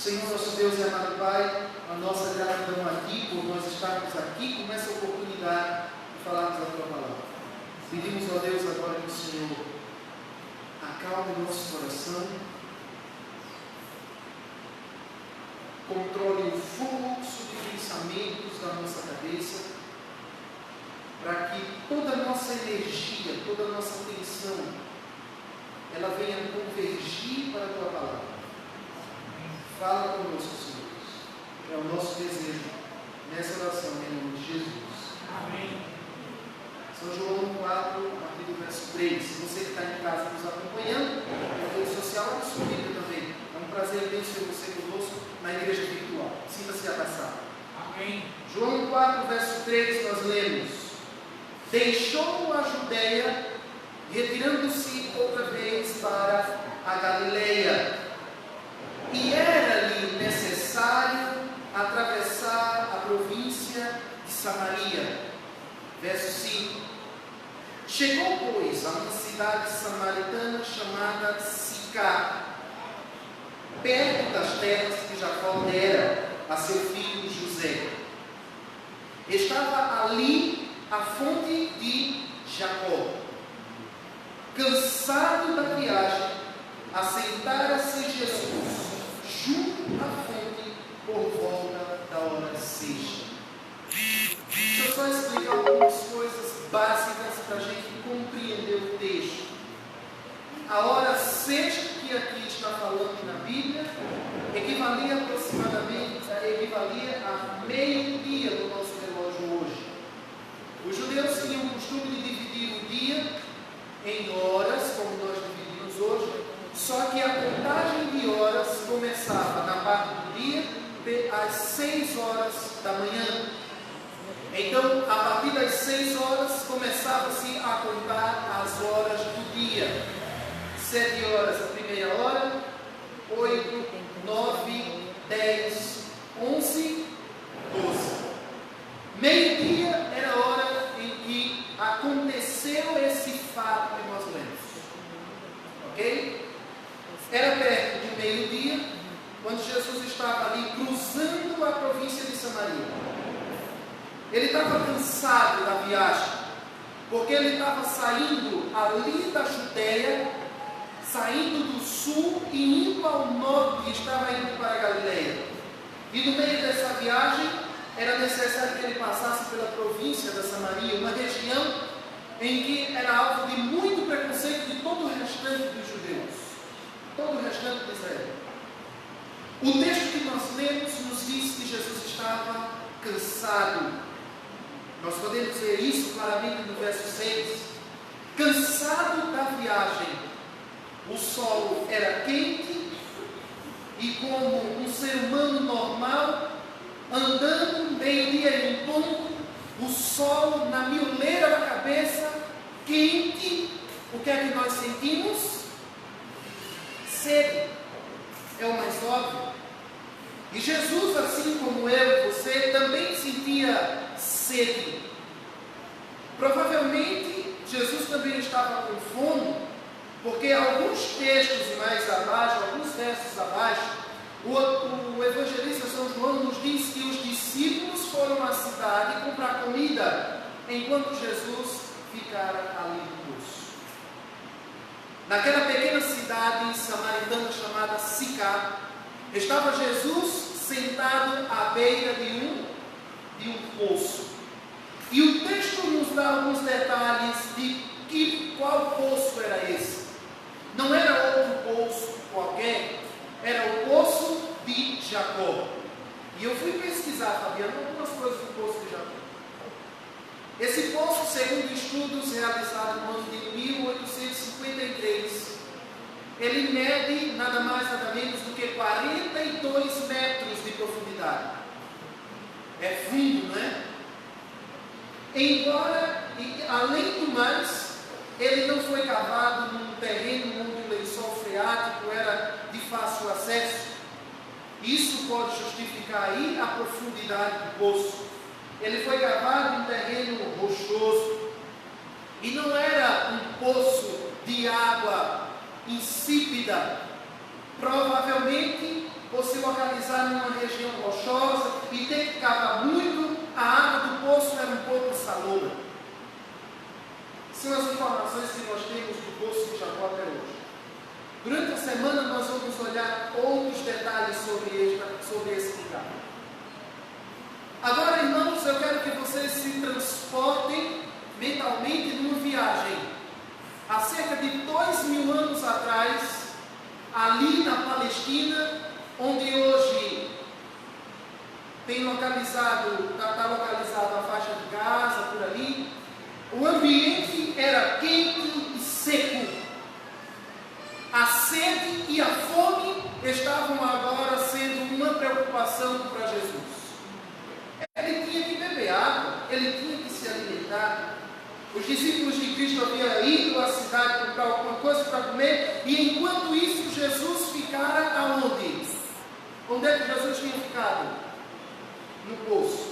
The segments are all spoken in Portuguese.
Senhor, nosso Deus e amado Pai, a nossa gratidão aqui, por nós estarmos aqui com essa oportunidade de falarmos a Tua palavra. Pedimos a Deus agora que o Senhor acalme o nosso coração, controle o fluxo de pensamentos da nossa cabeça, para que toda a nossa energia, toda a nossa atenção, ela venha convergir para a Tua palavra. Fala conosco, Senhor. É o nosso desejo nessa oração, em nome de Jesus. Amém. São João 4, a partir do verso 3. Se você que está em casa nos acompanhando, na rede social, nos convida também. É um prazer imenso ter você conosco na igreja virtual. Sinta-se abraçado. Amém. João 4, verso 3, nós lemos: Deixou a Judeia, retirando-se outra vez para a Galileia. E era-lhe necessário atravessar a província de Samaria. Verso 5. Chegou, pois, a uma cidade samaritana chamada Sicar, perto das terras que Jacó dera a seu filho José. Estava ali a fonte de Jacó. Cansado da viagem, assentara-se Jesus junto à fonte por volta da hora sexta. Deixa eu só explicar algumas coisas básicas para a gente compreender o texto. A hora sexta que aqui está falando na Bíblia equivalia aproximadamente a meio-dia do nosso relógio hoje. Os judeus tinham o costume de dividir o dia em horas, como nós dividimos hoje, só que a contagem de horas começava na parte do dia às 6 horas da manhã. Então, a partir das 6 horas, começava-se a contar as horas do dia. 7 horas a primeira hora, 8, 9, 10, 11, 12. Meio-dia era a hora em que aconteceu esse fato que nós lemos. Ok? Era perto de meio-dia, quando Jesus estava ali cruzando a província de Samaria. Ele estava cansado da viagem, porque ele estava saindo ali da Judeia, saindo do sul e indo ao norte, estava indo para a Galileia. E no meio dessa viagem, era necessário que ele passasse pela província da Samaria, uma região em que era alvo de muito preconceito de todo o restante dos judeus, todo o restante de Israel. O texto que nós lemos nos diz que Jesus estava cansado. Nós podemos ver isso claramente no verso 6. Cansado da viagem, o solo era quente e, como um ser humano normal, andando meio-dia em ponto, o solo na mioleira da cabeça, quente, o que é que nós sentimos? Sede. É o mais óbvio. E Jesus, assim como eu e você, também sentia sede. Provavelmente, Jesus também estava com fome, porque alguns textos mais abaixo, alguns versos abaixo, o evangelista São João nos diz que os discípulos foram à cidade comprar comida, enquanto Jesus ficara ali no poço. Naquela pequena cidade samaritana chamada Sicar, estava Jesus sentado à beira de um poço. E o texto nos dá alguns detalhes de qual poço era esse. Não era outro poço qualquer, era o poço de Jacó. E eu fui pesquisar, Fabiano, algumas coisas do poço de Jacó. Esse poço, segundo estudos realizados no ano de 1853, ele mede nada mais nada menos do que 42 metros de profundidade. É fundo, não é? Embora, além do mais, ele não foi cavado num terreno onde o lençol freático era de fácil acesso. Isso pode justificar aí a profundidade do poço. Ele foi cavado em terreno rochoso. E não era um poço de água insípida. Provavelmente, por se localizar e ter que cavar muito, a água do poço era um pouco salobra. São as informações que nós temos do poço de Jacó até hoje. Durante a semana nós vamos olhar outros detalhes sobre esse lugar. Agora, irmãos, eu quero que vocês se transportem mentalmente numa viagem há cerca de 2000 anos atrás, ali na Palestina, onde hoje está localizado a faixa de Gaza, por ali. O ambiente era quente e seco. A sede e a fome estavam agora sendo uma preocupação para Jesus. Ele tinha que beber água, ele tinha que se alimentar. Os discípulos de Cristo haviam ido à cidade comprar alguma coisa para comer, e enquanto isso Jesus ficara aonde? Onde é que Jesus tinha ficado? No poço.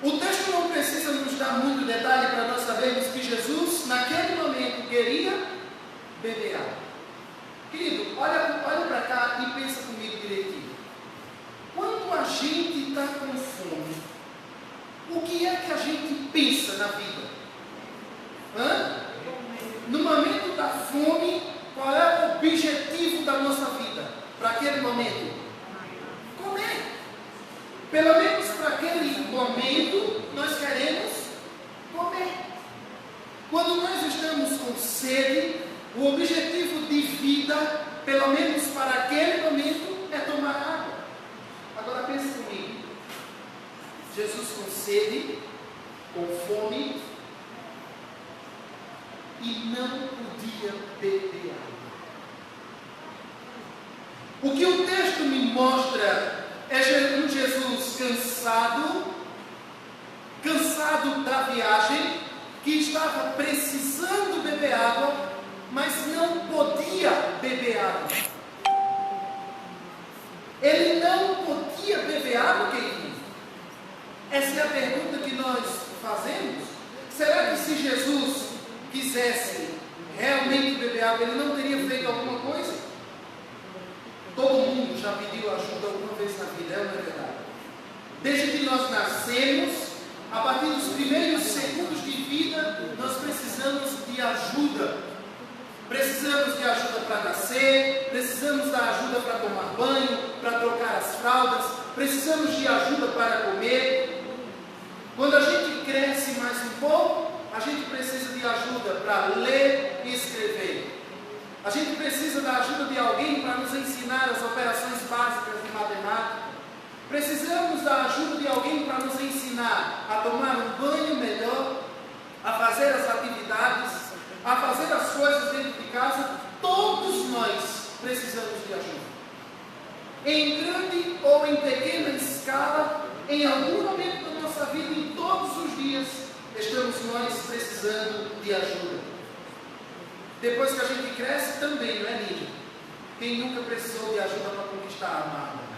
O texto não precisa nos dar muito detalhe para nós sabermos que Jesus, naquele momento, queria beber água. Querido, olha para cá e pensa comigo direitinho. Quando a gente está com fome, o que é que a gente pensa na vida? No momento da fome, qual é o objetivo da nossa vida? Para aquele momento? Comer. Pelo menos para aquele momento, nós queremos comer. Quando nós estamos com sede, o objetivo de vida, pelo menos para aquele momento, é tomar água. Agora pense comigo. Jesus com sede, com fome, e não podia beber água. O que o texto me mostra é um Jesus cansado da viagem, que estava precisando beber água, mas não podia beber água. Ele não podia beber água, querido? Essa é a pergunta que nós fazemos. Será que se Jesus quisesse realmente beber água, ele não teria feito alguma coisa? Todo mundo já pediu ajuda alguma vez na vida, é uma verdade. Desde que nós nascemos, a partir dos primeiros segundos de vida, nós precisamos de ajuda. Precisamos de ajuda para nascer, precisamos da ajuda para tomar banho, para trocar as fraldas, precisamos de ajuda para comer. Quando a gente cresce mais um pouco, a gente precisa de ajuda para ler e escrever. A gente precisa da ajuda de alguém para nos ensinar as operações básicas de matemática. Precisamos da ajuda de alguém para nos ensinar a tomar um banho melhor, a fazer as atividades, a fazer as coisas dentro de casa. Todos nós precisamos de ajuda. Em grande ou em pequena escala, em algum momento da nossa vida, em todos os dias, estamos nós precisando de ajuda. Depois que a gente cresce também, não é, Lídia? Quem nunca precisou de ajuda para conquistar a amada?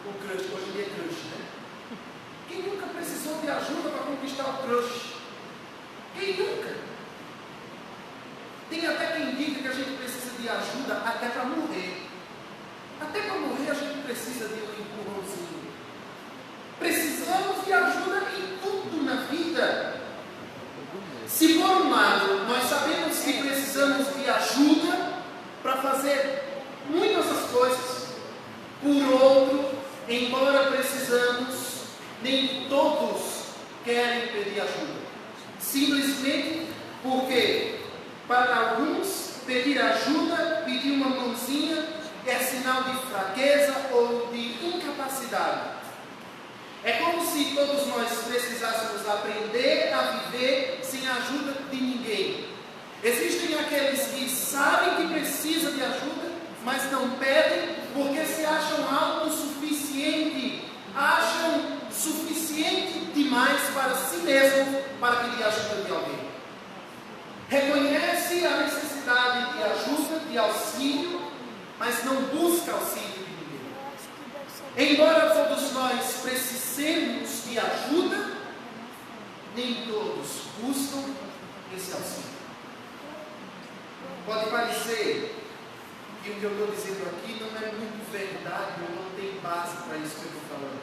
O crush, hoje em dia é crush, né? Quem nunca precisou de ajuda para conquistar o crush? Quem nunca? Tem até quem diga que a gente precisa de ajuda até para morrer. Até para morrer a gente precisa de um empurrãozinho. Precisamos de ajuda em tudo na vida. Se por um lado nós sabemos que precisamos de ajuda para fazer muitas das coisas, por outro, embora precisamos, nem todos querem pedir ajuda. Simplesmente porque para alguns pedir ajuda, pedir uma mãozinha, é sinal de fraqueza ou de incapacidade. É como se todos nós precisássemos aprender a viver sem a ajuda de ninguém. Existem aqueles que sabem que precisam de ajuda, mas não pedem porque se acham autossuficientes, acham suficiente demais para si mesmo para pedir ajuda de alguém. Reconhece a necessidade de ajuda, de auxílio, mas não busca auxílio de ninguém. Embora todos nós precisemos de ajuda, nem todos buscam esse auxílio. Pode parecer que o que eu estou dizendo aqui não é muito verdade, ou não tem base para isso que eu estou falando.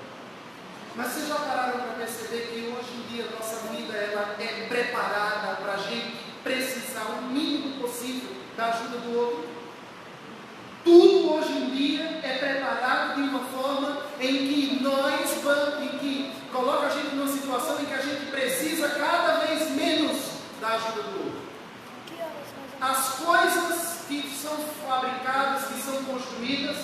Mas vocês já pararam para perceber que hoje em dia a nossa vida ela é preparada para a gente precisar o mínimo possível da ajuda do outro? Tudo hoje em dia é preparado de uma forma em que coloca a gente numa situação em que a gente precisa cada vez menos da ajuda do outro. As coisas que são fabricadas, que são construídas,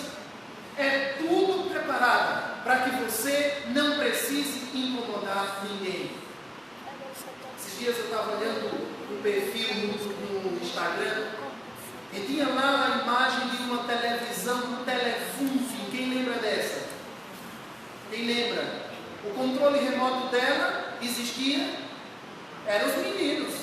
é tudo preparado para que você não precise incomodar ninguém. Esses dias eu estava olhando um perfil no Instagram e tinha lá a imagem de uma televisão, um telefunken. Quem lembra dessa? Quem lembra? O controle remoto dela existia, eram os meninos,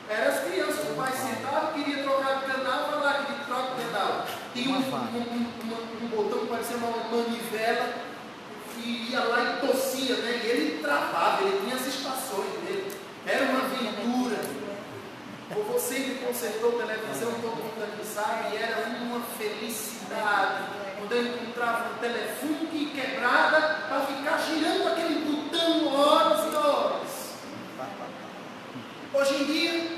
eram as crianças. O pai sentava, queria trocar de canal, vai lá, queria trocar de canal. Tinha um botão que parecia uma manivela, e ia lá e tossia, né? E ele travava, ele tinha as estações dele. Era uma aventura. O vovô sempre consertou televisão, todo mundo aqui sabe, e era uma felicidade. Quando eu encontrava um telefone quebrada, para ficar girando aquele botão horas e horas. Hoje em dia,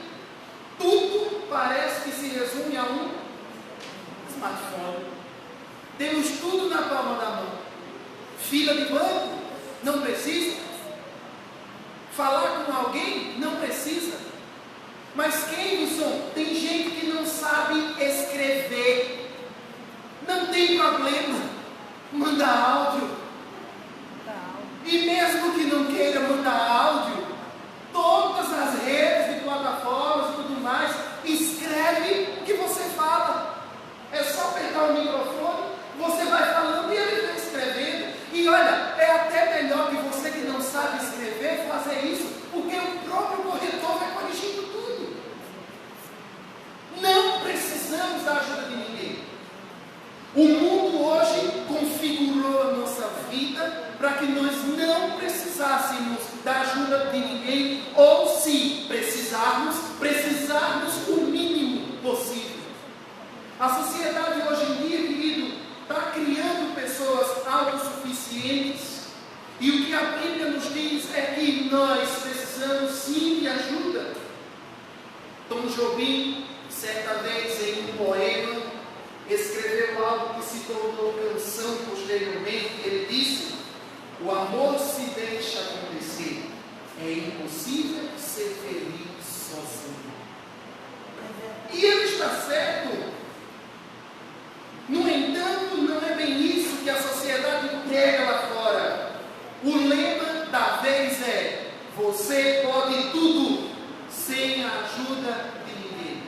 tudo parece que se resume a um smartphone. Temos tudo na palma da mão. Fila de banco? Não precisa. Falar com alguém? Não precisa. Mas Kenilson, tem gente que não sabe escrever. Não tem problema. Manda áudio. E mesmo que não queira mandar áudio, todas as redes de plataformas e tudo mais, escreve o que você fala. É só apertar o microfone, você vai falando e ele está escrevendo. E olha, é até melhor que você que não sabe escrever fazer isso, porque o próprio corretor vai corrigindo tudo. Não precisamos da ajuda de ninguém. O mundo hoje configurou a nossa vida para que nós não precisássemos da ajuda de ninguém, ou se precisarmos o mínimo possível. A sociedade hoje em dia, querido, está criando pessoas autossuficientes, e o que a Bíblia nos diz é que nós precisamos sim de ajuda. Tom Jobim, certa vez em um poema, escreveu algo que se tornou canção posteriormente. Ele disse: o amor se deixa acontecer, é impossível ser feliz sozinho. E ele está certo. No entanto, não é bem isso que a sociedade prega lá fora. O lema da vez é: você pode tudo sem a ajuda de ninguém.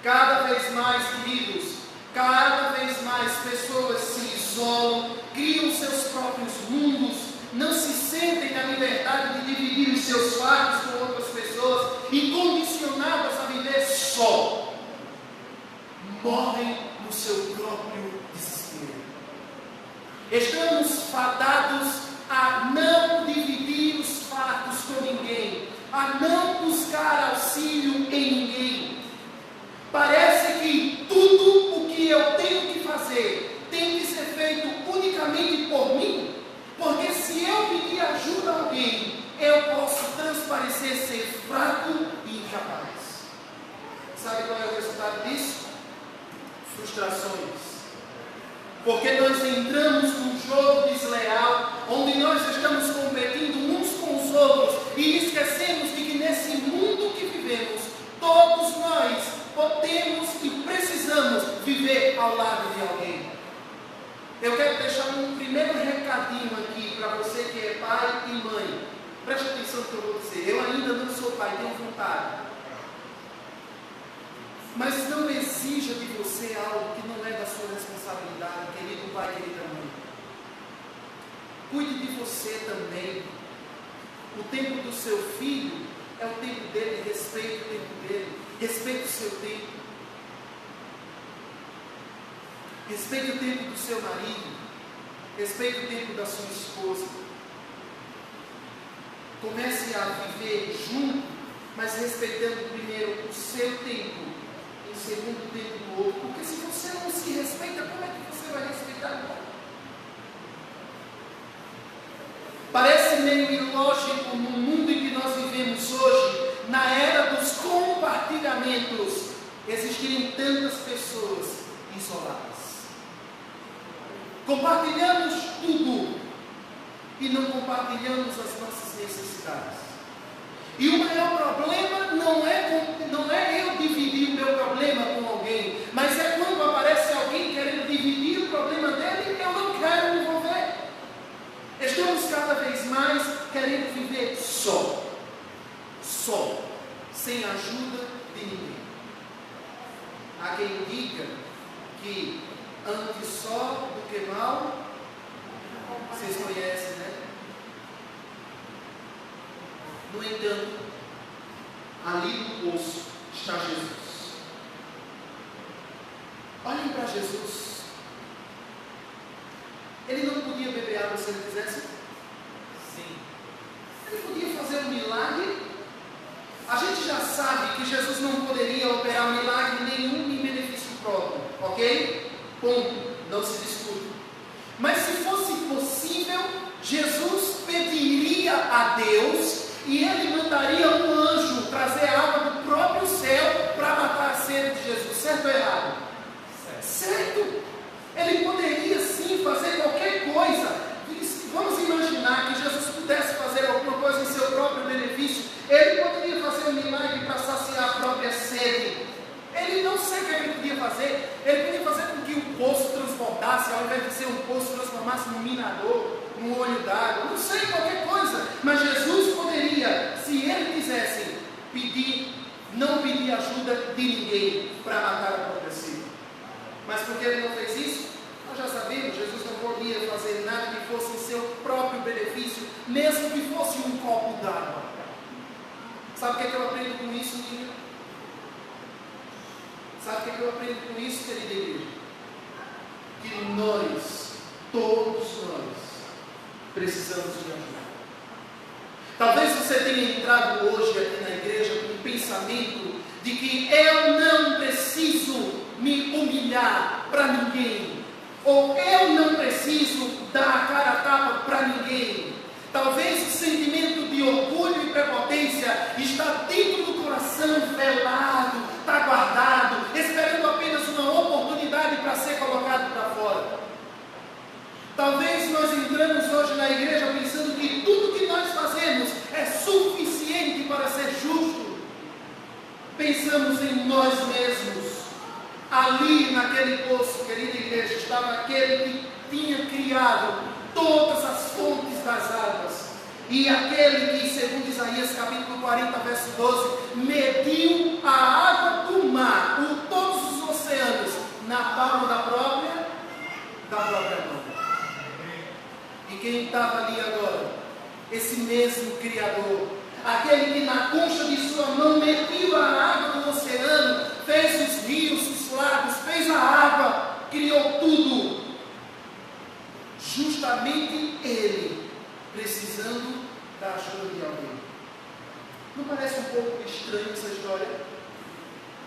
Cada vez mais, queridos, cada vez mais pessoas se isolam, criam seus próprios mundos, não se sentem na liberdade de dividir os seus fatos com outras pessoas e condicionadas a viver só. Morrem no seu próprio desespero. Estamos fadados a não dividir os fatos com ninguém, a não buscar auxílio em ninguém. Parece que tudo o que eu tenho que fazer tem que ser feito unicamente por mim, porque se eu pedir ajuda a alguém, eu posso transparecer ser fraco e incapaz. Sabe qual é o resultado disso? Frustrações. Porque nós entramos num jogo desleal, onde nós estamos competindo uns com os outros, e esquecemos de que nesse mundo que vivemos, todos nós podemos e precisamos viver ao lado de alguém. Eu quero deixar um primeiro recadinho aqui para você que é pai e mãe. Preste atenção no que eu vou dizer. Eu ainda não sou pai, tenho vontade. Mas não exija de você algo que não é da sua responsabilidade, querido pai, querida mãe. Cuide de você também. O tempo do seu filho é o tempo dele, respeite o tempo dele. Respeite o seu tempo. Respeite o tempo do seu marido. Respeite o tempo da sua esposa. Comece a viver junto, mas respeitando primeiro o seu tempo, em segundo o tempo do outro. Porque se você não se respeita, como é que você vai respeitar meio ilógico no mundo em que nós vivemos hoje, na era dos compartilhamentos, existirem tantas pessoas isoladas. Compartilhamos tudo e não compartilhamos as nossas necessidades. E o maior problema não é eu dividir o meu problema com alguém, mas é quando aparece alguém querendo dividir o problema dele e eu não quero me envolver. Estamos cada vez mais querendo viver só, sem ajuda de ninguém. Há quem diga que antes só do que mal, vocês conhecem, né? No entanto, ali no poço está Jesus. Olhem para Jesus. Ele não podia beber água se ele quisesse? Sim. Ele podia fazer um milagre? A gente já sabe que Jesus não poderia operar milagre nenhum em benefício próprio, ok? Ponto. Não se discute. Mas se fosse possível, Jesus pediria a Deus e ele mandaria um anjo trazer água do próprio céu para matar a sede de Jesus. Certo ou errado? Certo. Ele poderia sim fazer qualquer coisa. Vamos imaginar que Jesus pudesse fazer alguma coisa em seu próprio benefício. Ele poderia fazer um milagre para saciar a própria sede. Ele não sei o que ele podia fazer. Ele podia fazer com que o poço transbordasse, ao invés de ser um poço, transformasse num minador, num olho d'água. Não sei, qualquer coisa. Mas Jesus poderia, se ele quisesse, não pedir ajuda de ninguém para matar a própria sede. Mas porque ele não fez isso? Nós já sabemos, Jesus não podia fazer nada que fosse em seu próprio benefício, mesmo que fosse um copo d'água. Sabe o que é que eu aprendo com isso, Nívia? Sabe o que é que eu aprendo com isso, querida igreja? Que nós, todos nós, precisamos de ajuda. Talvez você tenha entrado hoje aqui na igreja com um pensamento de que eu não preciso me humilhar para ninguém, ou eu não preciso dar a cara a tapa para ninguém. Talvez o sentimento de orgulho e prepotência está dentro do coração, velado, está guardado, esperando apenas uma oportunidade para ser colocado para fora. Talvez nós entramos hoje na igreja pensando que tudo que nós fazemos é suficiente para ser justo. Pensamos em nós mesmos. Ali naquele poço, querida igreja, estava aquele que tinha criado todas as fontes das águas. E aquele que, segundo Isaías capítulo 40, verso 12, mediu a água do mar, por todos os oceanos, na palma da própria mão. E quem estava ali agora? Esse mesmo Criador, aquele que na concha de sua mão mediu a água do oceano, fez os rios, os lagos, fez a água, criou tudo. Justamente Ele, precisando da ajuda de alguém. Não parece um pouco estranho essa história?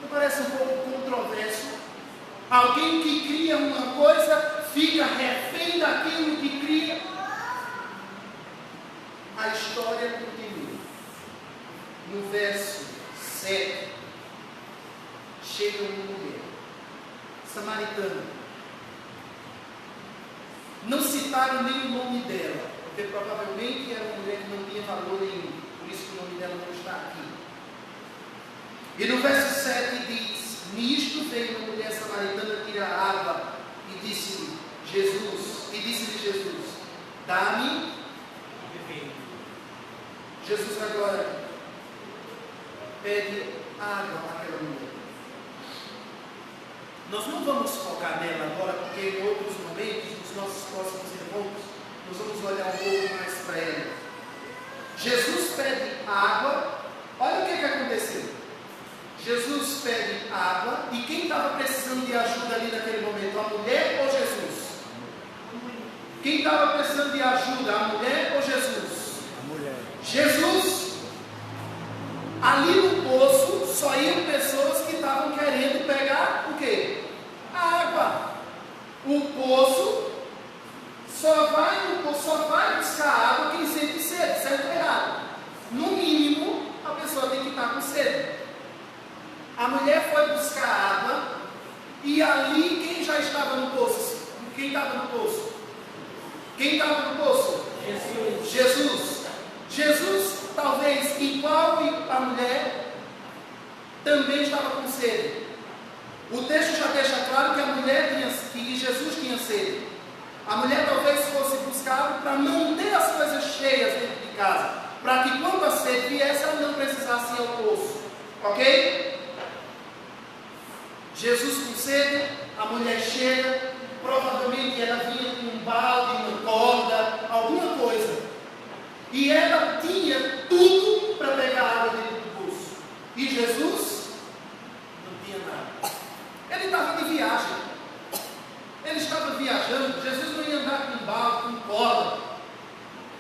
Não parece um pouco controverso? Alguém que cria uma coisa, fica refém daquilo que cria. A história continua. No verso 7, chega uma mulher samaritana. Não citaram nem o nome dela, porque provavelmente era uma mulher que não tinha valor nenhum, por isso que o nome dela não está aqui. E no verso 7 diz: nisto veio uma mulher samaritana tirar água e disse-lhe Jesus, dá-me. Jesus agora pede água àquela mulher. Nós não vamos focar nela agora, porque em outros momentos, nos nossos próximos encontros, nós vamos olhar um pouco mais para ela. Jesus pede água. Olha o que aconteceu. Jesus pede água, e quem estava precisando de ajuda ali naquele momento? A mulher ou Jesus? Quem estava precisando de ajuda? A mulher ou Jesus? A mulher. Jesus. Ali no poço só iam pessoas que estavam querendo pegar o quê? A água. O poço só vai buscar água quem sente sede. sede. A mulher foi buscar água, e ali quem já estava no poço? Quem estava no poço? Quem estava no poço? Jesus. Jesus, talvez, igual a mulher, também estava com sede. O texto já deixa claro que a mulher que Jesus tinha sede. A mulher talvez fosse buscar para não ter as coisas cheias dentro de casa, para que quando a sede viesse, ela não precisasse ir ao poço. Ok? Jesus com sede, a mulher chega, provavelmente ela vinha com um balde, uma corda, alguma coisa. E ela tinha tudo para pegar água dentro do poço. E Jesus não tinha nada. Ele estava de viagem. Ele estava viajando. Jesus não ia andar com balde, com corda.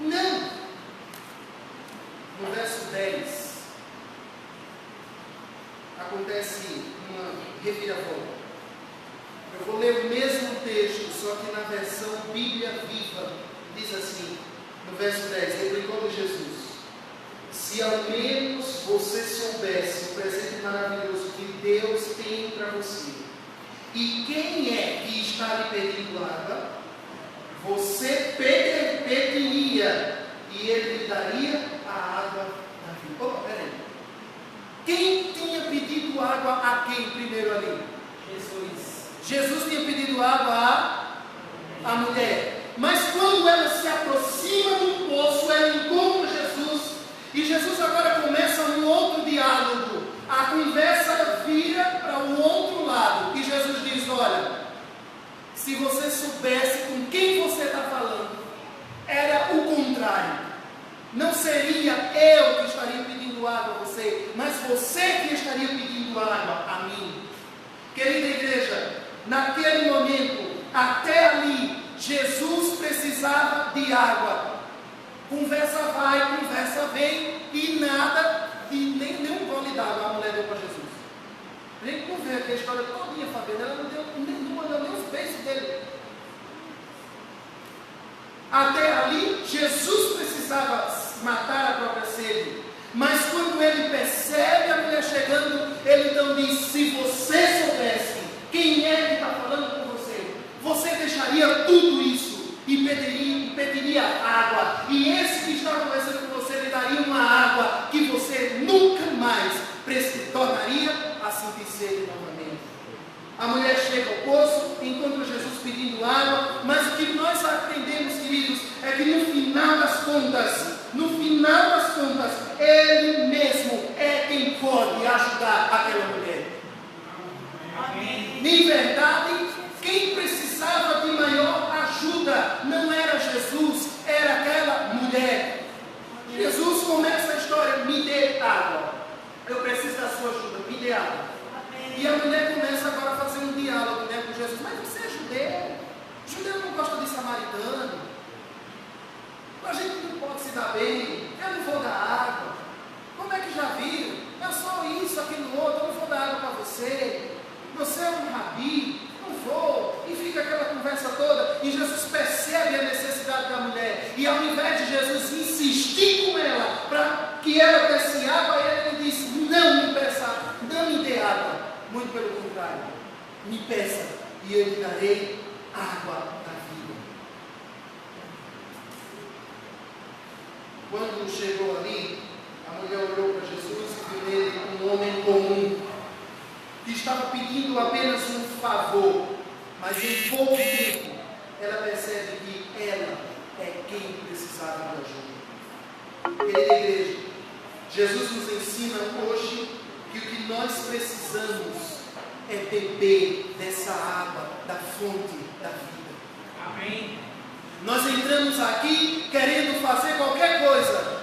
Não. No verso 10, acontece uma reviravolta. Eu vou ler o mesmo texto, só que na versão Bíblia Viva. Diz assim, no verso 10, replicou Jesus: se ao menos você soubesse o presente maravilhoso que Deus tem para você, e quem é que está lhe pedindo água, você pediria e ele lhe daria a água da vida. Opa, peraí. Quem tinha pedido água a quem primeiro ali? Jesus tinha pedido água à mulher. Mas quando ela se aproxima do poço, ela encontra Jesus. E Jesus agora começa um outro diálogo. A conversa vira para o outro lado. E Jesus diz: olha, se você soubesse com quem você está falando, era o contrário. Não seria eu que estaria pedindo água a você, mas você que estaria pedindo água a mim. Querida igreja, naquele momento, até ali, Jesus precisava de água. Conversa vai, conversa vem, e nada, e nenhum gole d'água a mulher deu para Jesus. A gente não vê aqui a história todinha, Fabiana, ela não mandou nem os beijos dele. Até ali, Jesus precisava matar a própria sede. Mas quando ele percebe a mulher chegando, ele então diz: se você soubesse quem é que está falando com você, você deixaria tudo isso e pediria água. E esse que está conversando com você lhe daria uma água que você nunca mais tornaria a sentir sede novamente. A mulher chega ao poço, encontra Jesus pedindo água, mas o que nós aprendemos, queridos, é que no final das contas, Ele mesmo é quem pode ajudar aquela mulher. Amém. Em verdade, quem precisava de maior ajuda não era Jesus, era aquela mulher. Jesus começa a história: me dê água, eu preciso da sua ajuda, me dê água. E a mulher começa agora a fazer um diálogo, né, com Jesus. Mas você é judeu? Judeu não gosta de samaritano. A gente não pode se dar bem. Eu não vou dar água. Como é que já viram? É só isso, aquilo outro. Eu não vou dar água para você. Você é um rabi. Não vou. E fica aquela conversa toda. E Jesus percebe a necessidade da mulher. E ao invés de Jesus insistir com ela para que ela desse água, ele diz: não me peça, não me dê água. Muito pelo contrário, me peça e eu lhe darei água da vida. Quando chegou ali, a mulher olhou para Jesus e viu nele um homem comum, que estava pedindo apenas um favor, mas em pouco tempo ela percebe que ela é quem precisava de ajuda. Querida igreja, Jesus nos ensina hoje que o que nós precisamos é beber dessa água, da fonte da vida. Amém. Nós entramos aqui querendo fazer qualquer coisa.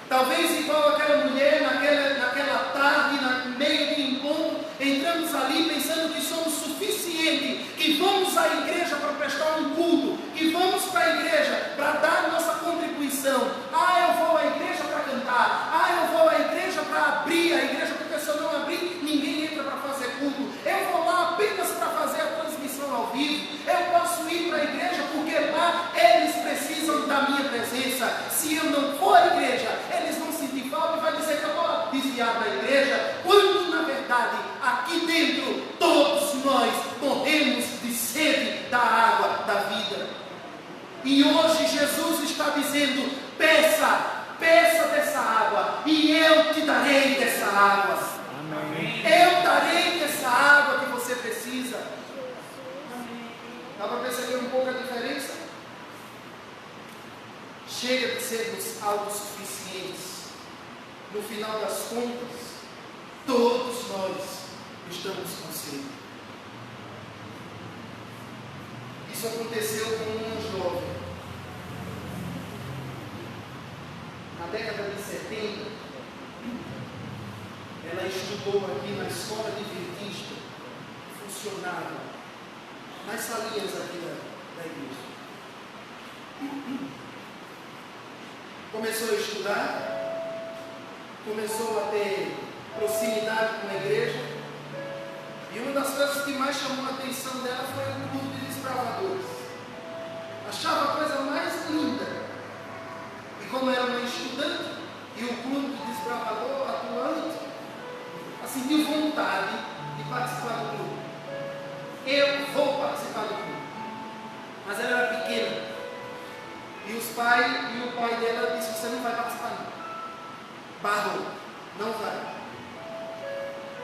Talvez igual aquela mulher naquela tarde, no meio de encontro, entramos ali pensando que somos suficientes, que vamos à igreja para prestar um culto, que vamos para a igreja para dar nossa contribuição. Eu vou à igreja para cantar. Eu vou à igreja para abrir a igreja, porque se eu não abrir, ninguém entra para fazer culto. Eu vou lá apenas para fazer a transmissão ao vivo. Eu posso ir para a igreja porque lá eles precisam da minha presença. Se eu não for à igreja, eles vão sentir falta e vai dizer que eu estou desviado da igreja. E hoje Jesus está dizendo: peça, peça dessa água, e eu te darei dessa água. Amém. Eu darei dessa água que você precisa. Dá para perceber um pouco a diferença? Chega de sermos autossuficientes. No final das contas, todos nós estamos com sede. Isso aconteceu com uma jovem. Na década de 70, ela estudou aqui na escola adventista, funcionava nas salinhas aqui da igreja. Começou a estudar, começou a ter proximidade com a igreja, e uma das coisas que mais chamou a atenção dela foi o culto de desbravadores. Achava a coisa mais linda. E como era uma estudante, e o clube de desbravador atuante, sentiu vontade de participar do clube. Eu vou participar do clube. Mas ela era pequena. E o pai dela disse: você não vai participar não. Barrou. Não vai.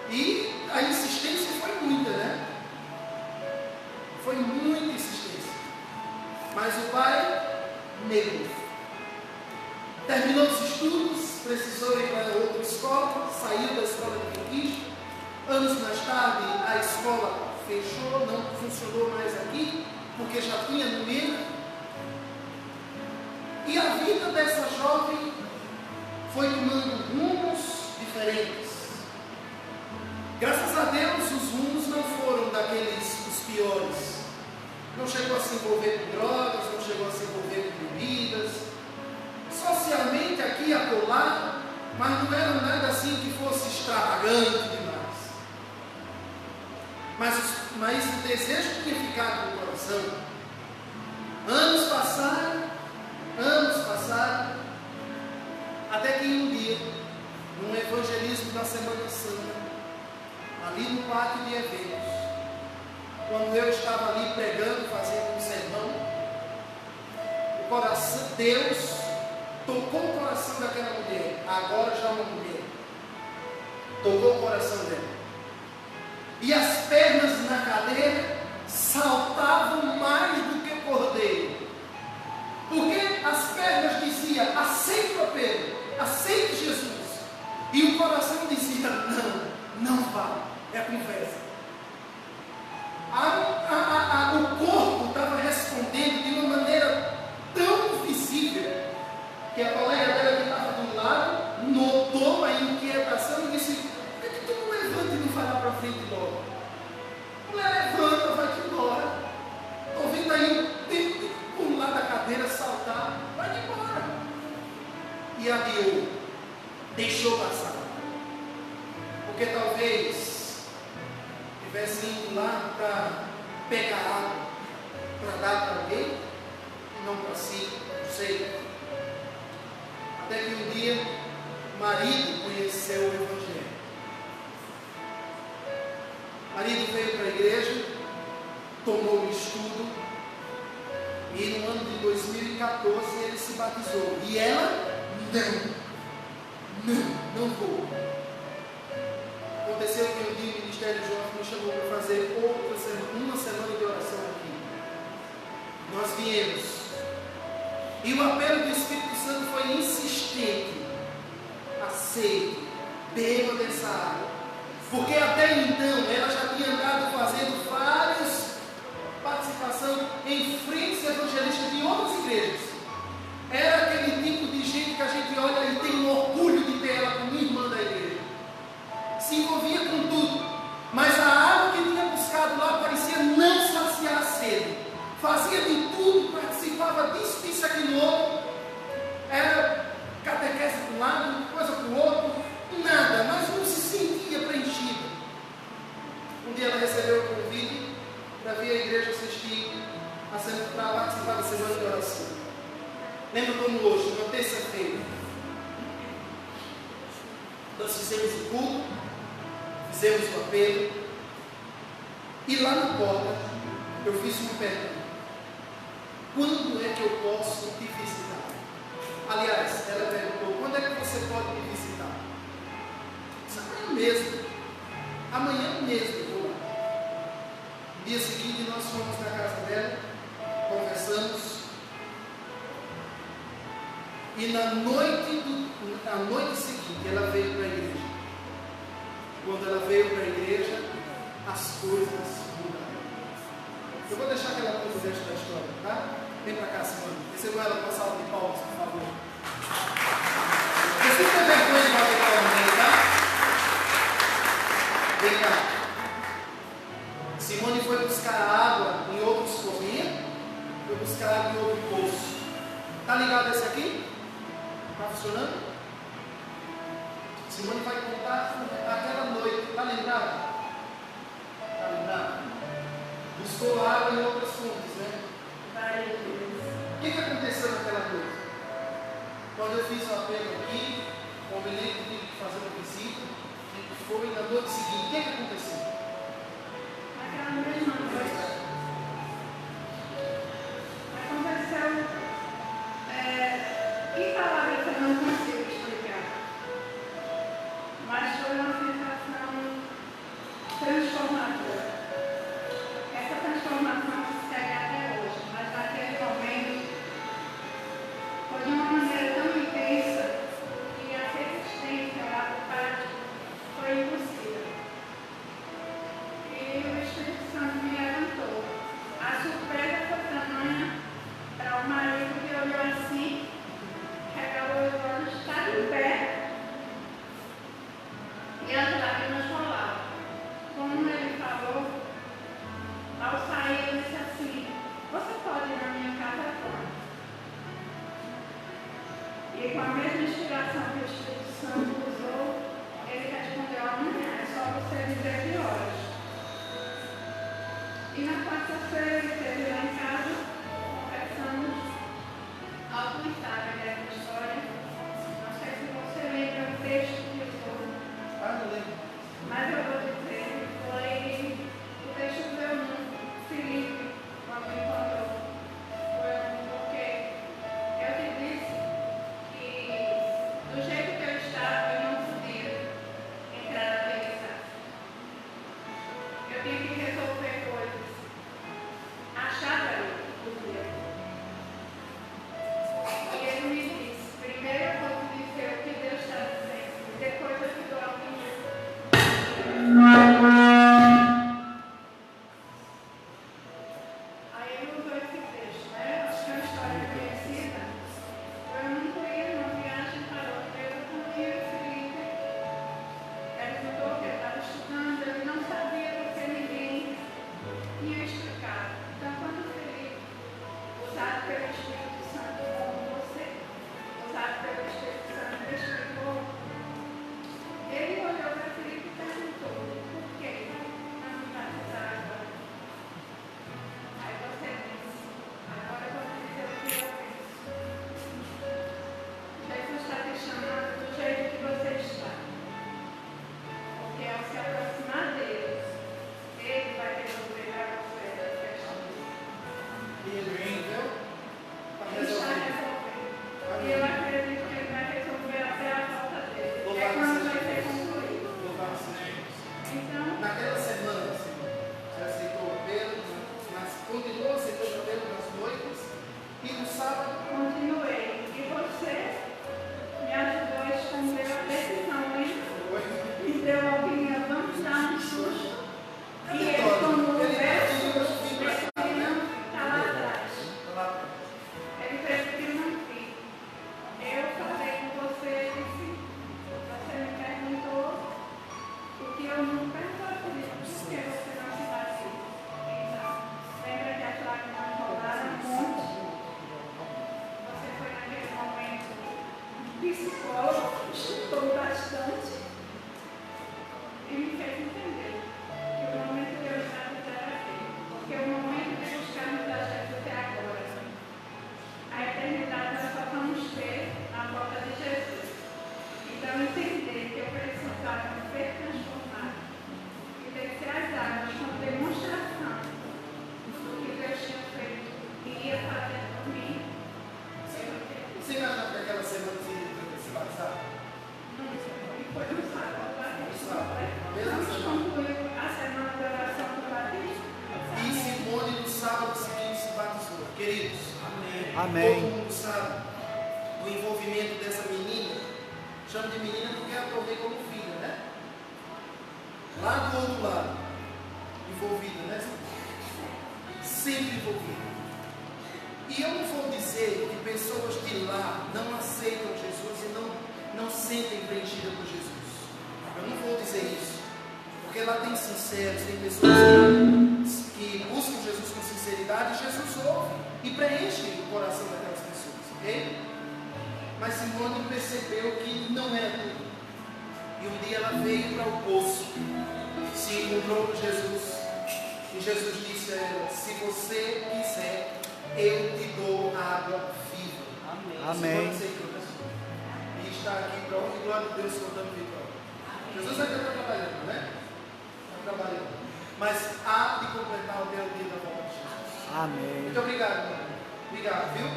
E a insistência foi muita, né? Foi muita insistência. Mas o pai negou. Terminou os estudos, precisou ir para outra escola, saiu da escola de Benquista. Anos mais tarde, a escola fechou, não funcionou mais aqui, porque já tinha no meio. E a vida dessa jovem foi tomando rumos diferentes. Graças a Deus, os rumos não foram daqueles os piores. Não chegou a se envolver com drogas, não chegou a se envolver com bebidas. Socialmente aqui e acolá, mas não era nada assim que fosse extravagante demais. Mas o desejo tinha ficado no coração. Anos passaram, até que um dia, num evangelismo da Semana Santa, ali no pátio de eventos, quando eu estava ali pregando, fazendo um sermão, o coração, Deus tocou o coração daquela mulher, agora já uma mulher, tocou o coração dela, e as pernas na cadeira saltavam mais do que o cordeiro, porque as pernas diziam: aceita o Pedro, aceita Jesus, e o coração dizia: não vá, é a conversa. O corpo estava respondendo de uma maneira tão visível, que a colega dela que estava do lado notou a inquietação e disse: por que tu não levanta e não vai lá para frente logo? Mulher, levanta, vai-te embora. Estou vendo aí o tempo de pular da cadeira, saltar, vai-te embora. E adiou, deixou passar, porque talvez estivesse indo lá para pegar água, para dar para alguém, e não para si, não sei. Até que um dia, o marido conheceu o Evangelho. O marido veio para a igreja, tomou um estudo, e no ano de 2014 ele se batizou. E ela, não vou. Aconteceu que um dia o Ministério Jovem me chamou para fazer uma semana de oração aqui. Nós viemos. E o apelo do Espírito Santo foi insistente. Aceite, beba dessa água. Porque até então ela já tinha andado fazendo várias participações em frentes evangelistas de outras igrejas. Era aquele tipo de gente que a gente olha e tem um orgulho de ter ela como irmã da igreja. Se envolvia com tudo, mas a água que tinha buscado lá parecia não saciar a sede. Fazia de tudo, participava disso, disso, aquilo outro. Era catequese para um lado, coisa para o outro, nada, mas não se sentia preenchida. Um dia ela recebeu o convite para vir à igreja assistir, para participar da semana de oração. Lembra como hoje, uma terça-feira. Nós fizemos o culto, fizemos o apelo, e lá na porta eu fiz uma pergunta. quando é que eu posso te visitar? Aliás, ela perguntou, quando é que você pode me visitar? Isso amanhã mesmo. Amanhã mesmo eu vou lá. No dia seguinte nós fomos na casa dela, conversamos. E na noite seguinte ela veio para a igreja. Quando ela veio para a igreja, as coisas mudaram. Eu vou deixar que ela conte o resto da história, tá? Vem para cá, Simone. Recebam ela com a salva de palmas, por favor. Você tem vergonha de bater palmas nele, tá? Vem cá. Simone foi buscar água em outros corrinhos, foi buscar água em outro poço. Tá ligado esse aqui? Está funcionando? Simone vai contar aquela noite. Está lembrado? Está lembrado? Buscou água em outras fontes, né? O que aconteceu naquela noite? Quando eu fiz o apelo aqui, combinei que tinha que fazer uma visita, e foi na noite seguinte. O que aconteceu? Naquela mesma noite, aconteceu. Em palavras eu não consigo explicar, mas foi uma sensação transformadora. Essa transformação se segue até hoje, mas naquele momento foi de uma maneira tão intensa que a resistência à vontade foi impossível. E o Espírito Santo me levantou. A surpresa foi tamanha para o marido que olhou assim, regalou os olhos, está de pé, e as lágrimas rolavam. Como ele falou, ao sair ele disse assim: você pode ir na minha casa agora. E com a mesma inspiração que o Espírito Santo usou, ele respondeu: amanhã, é só você dizer que horas. E na quarta-feira ele esteve lá em casa, conversamos. Alguns sabem dessa história. Não sei se você lembra o texto que eu sou. Não lembro. Mas eu vou dizer, foi o texto do meu nome, Felipe, quando me encontrou. Foi porque eu te disse que do jeito que eu estava, eu não podia entrar naquele casa. Eu tinha que resolver coisas. Achava eu que podia. E ele me disse: primeiro eu vou te dizer o que Deus está dizendo, depois eu te dou a opinião. Aí ele usou esse texto, né? Acho que é uma história conhecida. Eu nunca ia numa viagem para outra, eu comia o Felipe. Ele contou que eu estava estudando, ele não sabia porque ninguém tinha explicado. Então, quando o Felipe, usado pelo Espírito Santo como você, usado pelo Espírito Santo, explicou, ele olhou para Felipe e perguntou: por que não me batizar agora? Aí você disse: agora eu vou dizer o que eu penso. Jesus está te chamando do jeito que você está. Porque ao se aproximar dele, ele vai resolver para você as questões. E ele entendeu? Ele está resolvendo. E eu acredito que ele vai resolver até a volta dele. É quando vai ser concluído. Louvado seja Deus. Então, Naquela semana, Senhor, você aceitou o apelo, mas continuou aceitando o apelo nas noites, e no sábado, continuei. E você me ajudou a esconder a decisão, hein? Me deu a opinião, vamos dar um susto. E ele, como o verso, ele não está lá atrás. Ele preferiu não vir. Eu falei com você e disse: você me perguntou o que eu não perguntei por isso, por que você não se batiza? Então, lembra que as lágrimas rolaram um monte? Você foi naquele momento psicólogo, estudou bastante e me fez entender que o momento de eu estar era aquele. Porque o momento de buscarmos a Jesus é agora. A eternidade nós só vamos ter na volta de Jesus. Então, entender que eu precisava ser transformado e descer as águas como demonstração do que Deus tinha feito e ia fazer Amém. Todo mundo sabe o envolvimento dessa menina. Chamo de menina porque a tomei como filha, né? Lá do outro lado, envolvida, né? Sempre envolvida. E eu não vou dizer que pessoas de lá não aceitam Jesus e não sentem preenchidas por Jesus. Eu não vou dizer isso. Porque lá tem sinceros, tem pessoas que buscam Jesus com sinceridade, e Jesus ouve e preenche o coração daquelas pessoas, ok? Mas Simone percebeu que não era tudo. E um dia ela veio para o poço, se encontrou com Jesus, e Jesus disse a ela: se você quiser, eu te dou água viva. Amém. E está aqui para honra e glória de Deus contando vitória. Jesus ainda está trabalhando, né? Está trabalhando. Mas há de completar o dia da volta de Jesus. Amém. Muito obrigado, mano. Obrigado, viu?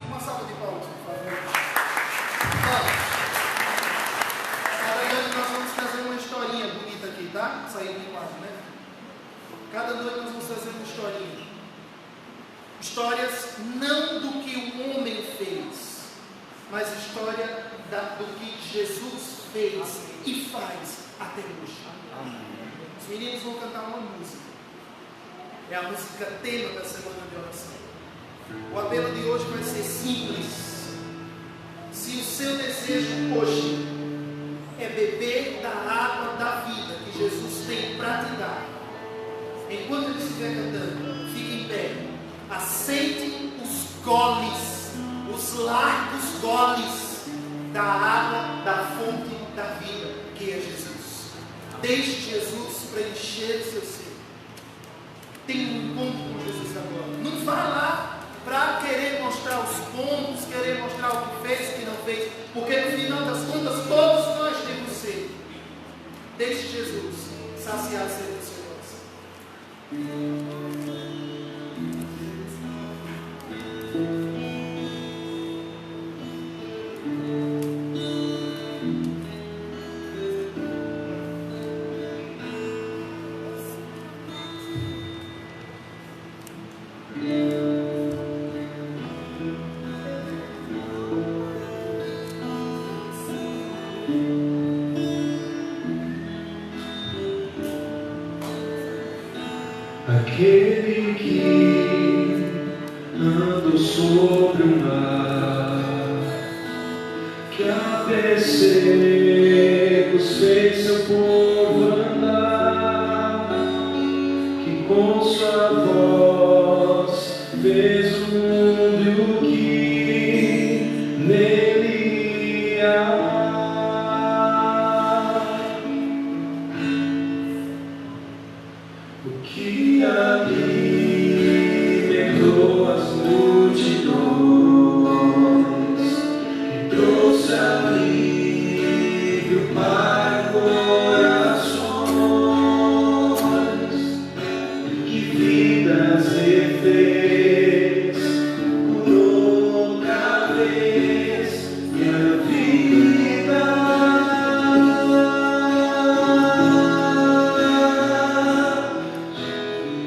Uma salva de palmas, por favor. Cada noite nós vamos trazer uma historinha bonita aqui, tá? Saindo de quadro, né? Cada noite nós vamos trazer uma historinha. Histórias não do que o homem fez, mas história do que Jesus fez e faz até hoje. Amém. Os meninos vão cantar uma música. É a música tema da semana de oração. O apelo de hoje vai ser simples. Se o seu desejo hoje é beber da água da vida que Jesus tem para te dar, enquanto ele estiver cantando, fique em pé. Aceite os goles, os largos goles da água da fonte da vida, que é Jesus. Deixe Jesus preencher o seu ser. Tenha um encontro com Jesus agora. Não vá lá para querer mostrar os pontos, querer mostrar o que fez, o que não fez, porque no final das contas todos nós temos sede. Deixe Jesus saciar a sede do seu coração. Aquele que anda sobre o mar, que a pecegos fez seu povo andar, que com sua voz fez o mundo e o que nele há. O que alimentou as multidões e trouxe alívio para corações, que vidas refez por outra vez minha vida.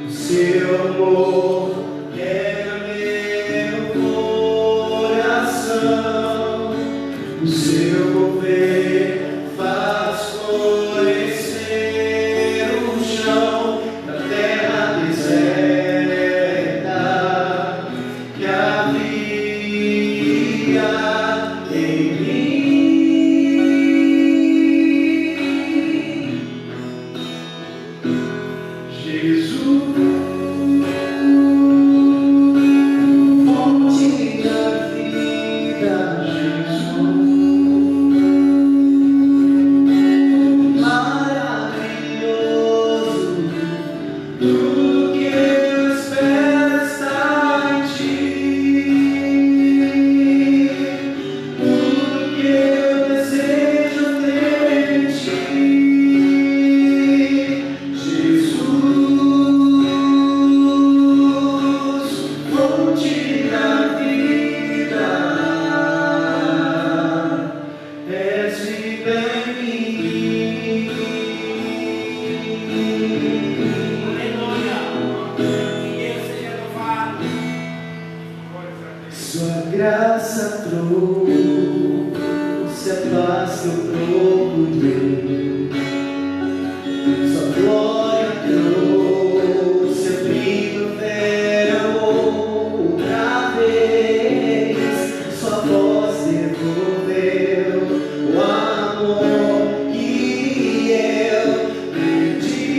Seu amor era meu Sua graça trouxe a paz que eu procurei. Sua glória trouxe a primavera outra vez. Sua voz devolveu o amor que eu perdi.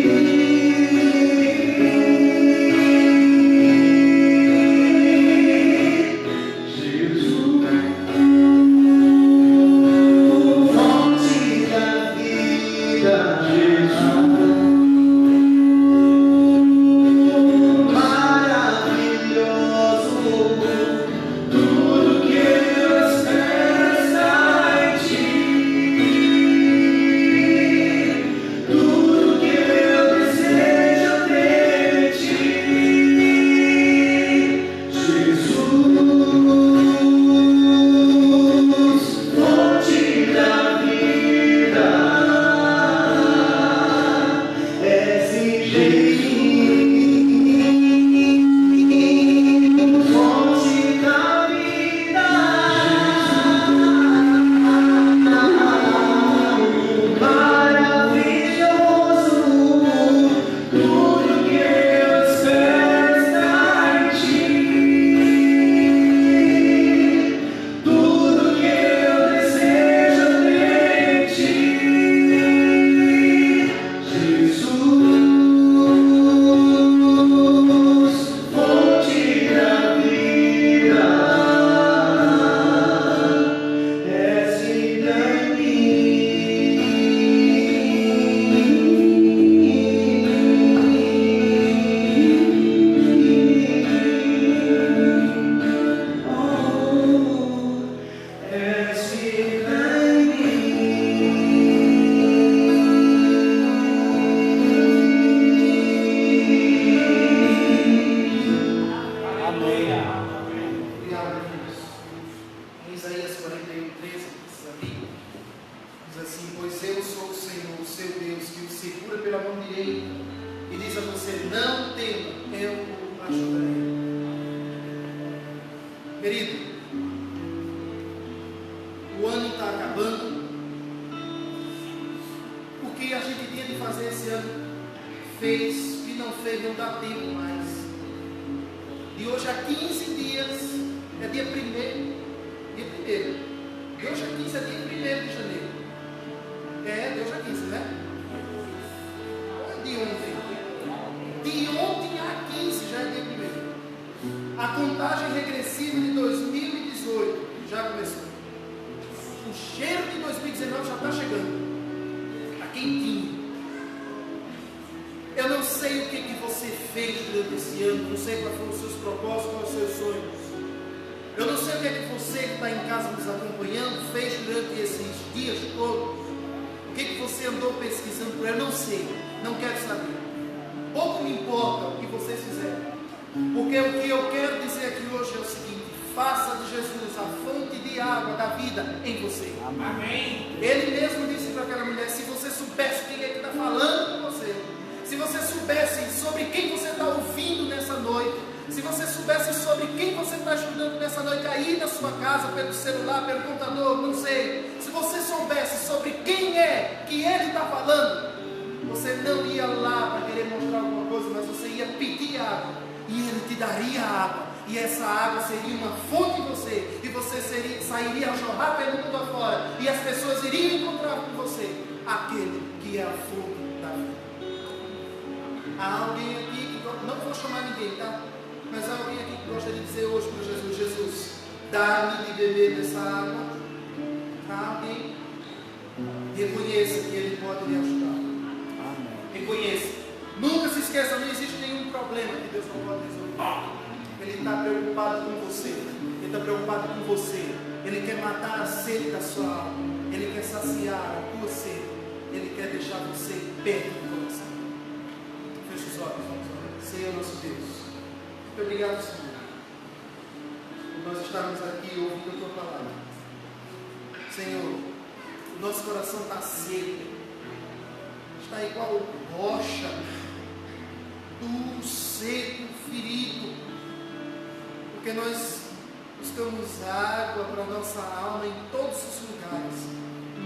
buscamos água para a nossa alma em todos os lugares,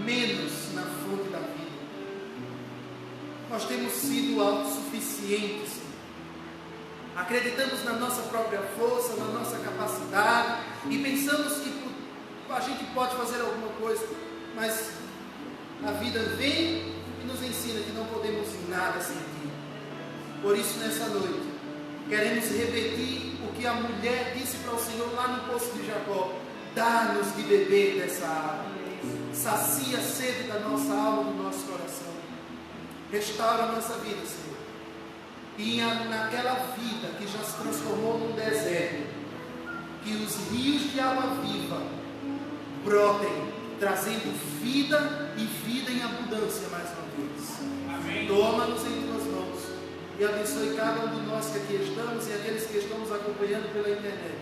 menos na fonte da vida. Nós temos sido autossuficientes, acreditamos na nossa própria força, na nossa capacidade, e pensamos que a gente pode fazer alguma coisa, mas a vida vem e nos ensina que não podemos nada sem ti. Por isso, nessa noite, queremos repetir o que a mulher disse para o Senhor lá no poço de Jacó: dá-nos de beber dessa água, sacia a sede da nossa alma, do nosso coração, restaura a nossa vida, Senhor. E naquela vida que já se transformou num deserto, que os rios de água viva brotem, trazendo vida e vida em abundância mais uma vez. Amém. Toma-nos em tuas mãos e abençoe cada um de nós que aqui estamos e aqueles que estamos acompanhando pela internet.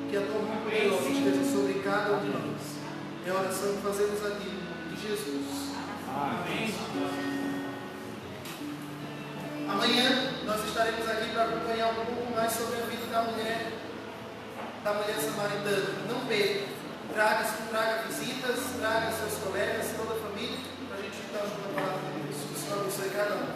Que a tua mão poderosa esteja sobre cada um de nós. É a oração que fazemos aqui no nome de Jesus. Amém. Amanhã nós estaremos aqui para acompanhar um pouco mais sobre a vida da mulher samaritana. Não perca. Traga visitas, traga seus colegas, toda a família, para a gente estar junto com a palavra de Deus. O Senhor abençoe cada um.